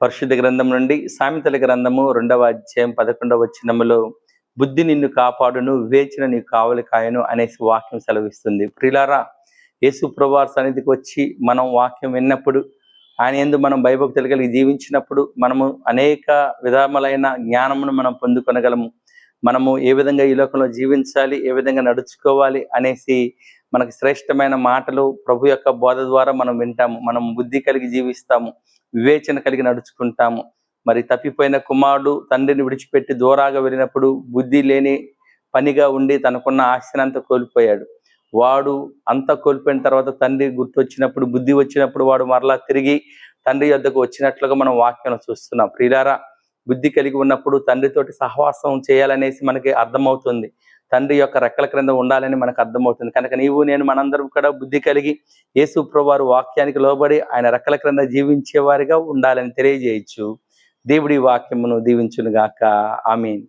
పరిశుద్ధ గ్రంథం నుండి సామెతల గ్రంథము 2వ అధ్యాయం 11వ వచనములో బుద్ధి నిన్ను కాపాడును, వివేచన నీకు కావలి కాయను అనేసి వాక్యం సెలవిస్తుంది. ప్రియులారా, యేసు ప్రభువారి సన్నిధికి వచ్చి మనం వాక్యం విన్నప్పుడు, ఆయన యందు మనం భయభక్తులు కలిగి జీవించినప్పుడు మనము అనేక విధములైన జ్ఞానమును మనం పొందుకొనగలము. మనము ఏ విధంగా ఈ లోకంలో జీవించాలి, ఏ విధంగా నడుచుకోవాలి అనేసి మనకి శ్రేష్టమైన మాటలు ప్రభు యొక్క బోధ ద్వారా మనం వింటాము. మనం బుద్ధి కలిగి జీవిస్తాము, వివేచన కలిగి నడుచుకుంటాము. మరి తప్పిపోయిన కుమారుడు తండ్రిని విడిచిపెట్టి దూరాగా వెళ్ళినప్పుడు బుద్ధి లేని పనిగా ఉండి తనకున్న ఆస్తినంతా కోల్పోయాడు. వాడు అంతా కోల్పోయిన తర్వాత తండ్రి గుర్తొచ్చినప్పుడు, బుద్ధి వచ్చినప్పుడు వాడు మరలా తిరిగి తండ్రి యొద్దకు వచ్చినట్లుగా మనం వాక్యం చూస్తున్నాం. ప్రియులారా, బుద్ధి కలిగి ఉన్నప్పుడు తండ్రితోటి సహవాసం చేయాలనేసి మనకి అర్థమవుతుంది. తండ్రి యొక్క రెక్కల క్రింద ఉండాలని మనకు అర్థమవుతుంది. కనుక నీవు నేను మనందరం కూడా బుద్ధి కలిగి యేసు ప్రభువారు వాక్యానికి లోబడి ఆయన రెక్కల క్రింద జీవించే వారిగా ఉండాలని తెలియజేయచ్చు. దేవుడి వాక్యమును దీవించును గాక. ఆమేన్.